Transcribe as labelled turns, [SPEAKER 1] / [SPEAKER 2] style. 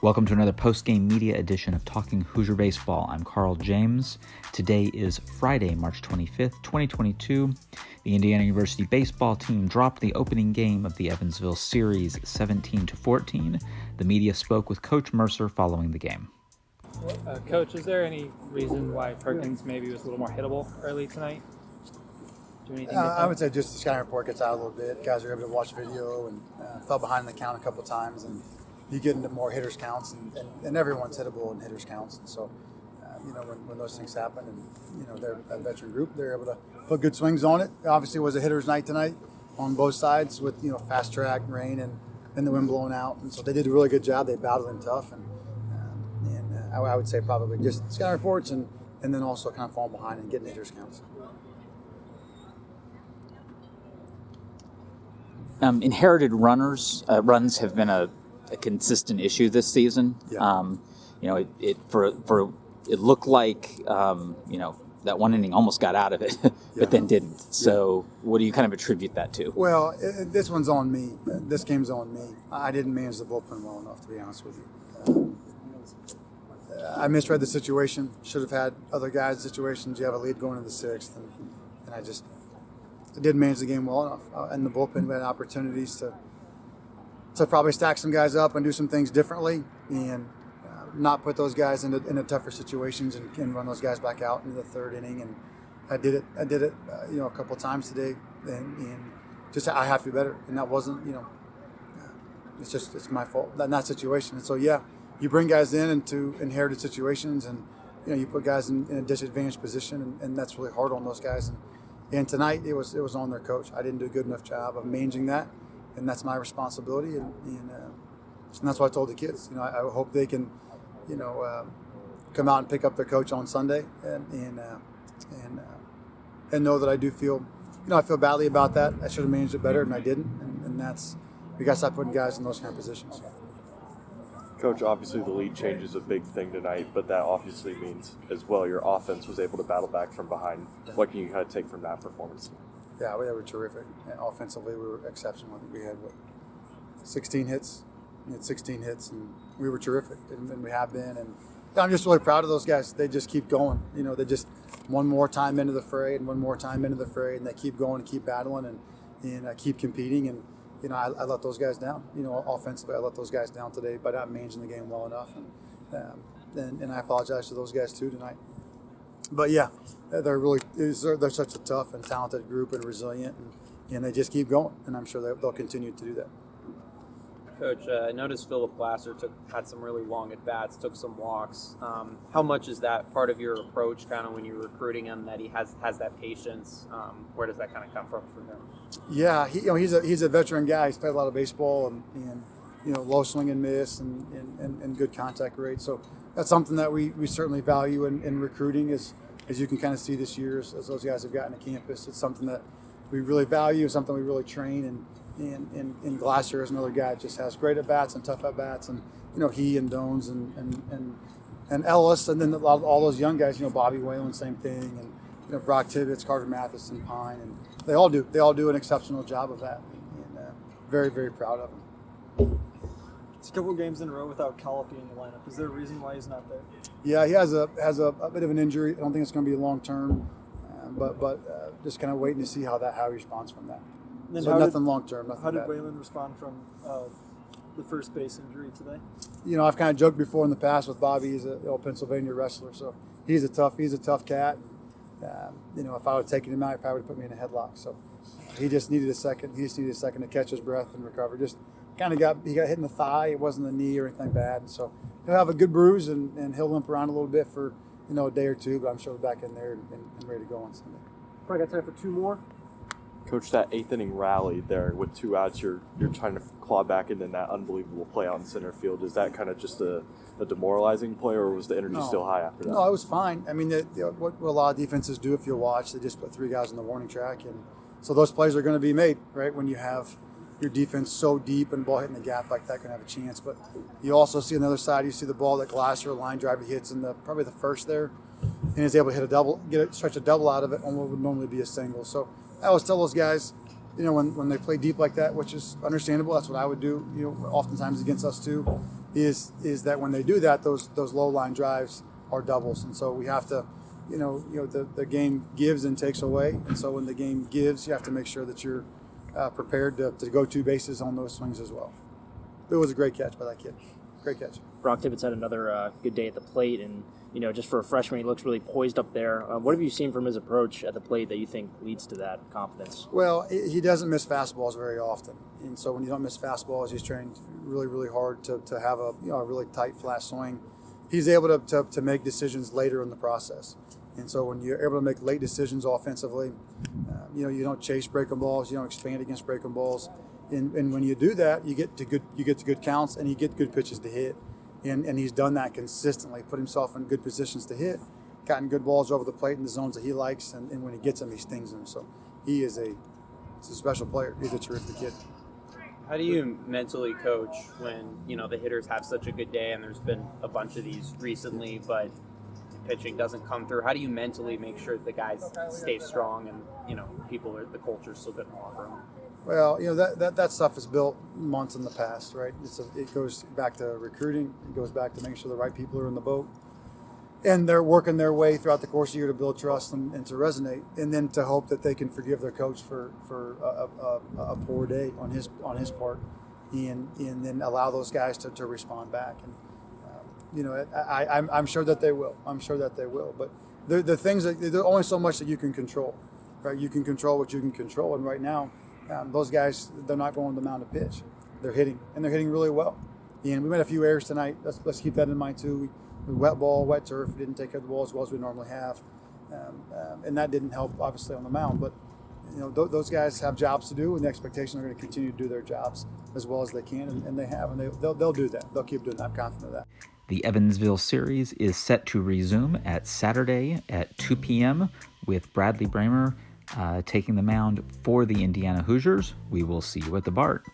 [SPEAKER 1] Welcome to another post-game media edition of Talking Hoosier Baseball. I'm Carl James. Today is Friday, March 25th, 2022. The Indiana University baseball team dropped the opening game of the Evansville series 17-14. The media spoke with Coach Mercer following the game.
[SPEAKER 2] Coach, is there any reason why Perkins maybe was a little more hittable early tonight? Do anything
[SPEAKER 3] I would say just the scouting report gets out a little bit. Guys are able to watch video and fell behind the count a couple times, and you get into more hitters counts, and everyone's hittable in hitters counts. And so, when those things happen, and they're a veteran group, they're able to put good swings on it. Obviously, it was a hitter's night tonight on both sides with fast track, rain, and the wind blowing out. And so they did a really good job. They battled in tough, and I would say probably just scouting reports and then also kind of falling behind and getting hitters counts.
[SPEAKER 4] Inherited runs have been a consistent issue this season.
[SPEAKER 3] Yeah.
[SPEAKER 4] It looked like that one inning almost got out of it, but then didn't. So what do you kind of attribute that to?
[SPEAKER 3] Well, this one's on me. This game's on me. I didn't manage the bullpen well enough, to be honest with you. I misread the situation. Should have had other guys' situations. You have a lead going into the sixth, and I just didn't manage the game well enough. In the bullpen, we had opportunities to probably stack some guys up and do some things differently, and not put those guys into tougher situations and run those guys back out into the third inning. And I did it, a couple of times today, and just I have to be better. And that wasn't, it's my fault in that situation. And so you bring guys into inherited situations, and you put guys in a disadvantaged position, and that's really hard on those guys. And tonight it was on their coach. I didn't do a good enough job of managing that, and that's my responsibility. And that's what I told the kids. I hope they can, come out and pick up their coach on Sunday, and know that I do feel, I feel badly about that. I should have managed it better, and I didn't. And that's we got to stop putting guys in those kind of positions.
[SPEAKER 5] Coach, obviously the lead change is a big thing tonight, but that obviously means as well your offense was able to battle back from behind. What can you kind of take from that performance? Yeah,
[SPEAKER 3] we were terrific. And offensively, we were exceptional. I think we had 16 hits. We had 16 hits, and we were terrific, and we have been. And I'm just really proud of those guys. They just keep going. They just one more time into the fray, and one more time into the fray, and they keep going and keep battling and keep competing. And I let those guys down. Offensively, I let those guys down today by not managing the game well enough, and I apologize to those guys too tonight. But they're such a tough and talented group and resilient, and they just keep going, and I'm sure they'll continue to do that.
[SPEAKER 2] Coach, I noticed Philip Glasser had some really long at bats, took some walks. How much is that part of your approach, kind of when you're recruiting him, that he has that patience? Where does that kind of come from for him?
[SPEAKER 3] Yeah, he's a veteran guy. He's played a lot of baseball and low swing and miss and good contact rate. So that's something that we certainly value in recruiting, as you can kind of see this year as those guys have gotten to campus. It's something that we really value, something we really train, and Glasser is another guy that just has great at bats and tough at bats, and he and Dones and Ellis, and then all those young guys, Bobby Whalen, same thing, and Brock Tibbetts, Carter Matheson, Pine, and they all do an exceptional job of that, and very, very proud of them.
[SPEAKER 6] It's a couple games in a row without Callipy in the lineup. Is there a reason why he's not there?
[SPEAKER 3] Yeah, he has a bit of an injury. I don't think it's going to be long term, but just kind of waiting to see how he responds from that. So nothing long term.
[SPEAKER 6] How did Whalen respond from the first base injury today?
[SPEAKER 3] I've kind of joked before in the past with Bobby. He's a Pennsylvania wrestler, so he's a tough cat. If I would have taken him out, he probably would have put me in a headlock. So he just needed a second. He just needed a second to catch his breath and recover. Just kind of got hit in the thigh. It wasn't the knee or anything bad, and so he'll have a good bruise and he'll limp around a little bit for a day or two. But I'm sure we're back in there and ready to go on Sunday.
[SPEAKER 6] Probably got time for two more.
[SPEAKER 5] Coach, that eighth inning rally there with 2 outs, you're trying to claw back into that unbelievable play out in center field. Is that kind of just a demoralizing play, or was the energy still high after that?
[SPEAKER 3] No, it was fine. I mean, what a lot of defenses do, if you watch, they just put 3 guys on the warning track, and so those plays are going to be made, right? When you have your defense so deep and ball hitting the gap like that, can have a chance. But you also see on the other side, you see the ball that Glasser, a line driver, hits in probably the first there, and is able to hit a double, stretch a double out of it on what would normally be a single. So I always tell those guys, when they play deep like that, which is understandable, that's what I would do, oftentimes against us too. is that when they do that, those low line drives are doubles, and so we have to, the game gives and takes away, and so when the game gives, you have to make sure that you're prepared to go 2 bases on those swings as well. It was a great catch by that kid. Great catch.
[SPEAKER 7] Brock Tibbetts had another good day at the plate, and just for a freshman, he looks really poised up there. What have you seen from his approach at the plate that you think leads to that confidence?
[SPEAKER 3] Well, he doesn't miss fastballs very often, and so when you don't miss fastballs, he's trained really, really hard to have a really tight, flat swing. He's able to make decisions later in the process, and so when you're able to make late decisions offensively, you don't chase breaking balls, you don't expand against breaking balls, and when you do that, you get to good counts and you get good pitches to hit. And he's done that consistently, put himself in good positions to hit, gotten good balls over the plate in the zones that he likes, and when he gets them, he stings them. So he's a special player. He's a terrific kid.
[SPEAKER 2] How do you mentally coach when, the hitters have such a good day, and there's been a bunch of these recently, but pitching doesn't come through? How do you mentally make sure the guys stay strong and, the culture's still good in the locker room?
[SPEAKER 3] Well, that stuff is built months in the past, right? It goes back to recruiting. It goes back to making sure the right people are in the boat. And they're working their way throughout the course of the year to build trust and to resonate. And then to hope that they can forgive their coach for a poor day on his part. And then allow those guys to respond back. And, I'm sure that they will. I'm sure that they will. But the things there's only so much that you can control, right? You can control what you can control. And right now, those guys, they're not going to the mound to pitch. They're hitting, and they're hitting really well. And we made a few errors tonight. Let's keep that in mind too. We wet ball, wet turf. We didn't take care of the ball as well as we normally have, and that didn't help obviously on the mound. But those guys have jobs to do, and the expectation they're going to continue to do their jobs as well as they can, and they have, and they'll do that. They'll keep doing that. I'm confident of that.
[SPEAKER 1] The Evansville series is set to resume at Saturday at 2 p.m. with Bradley Bramer taking the mound for the Indiana Hoosiers. We will see you at the BART.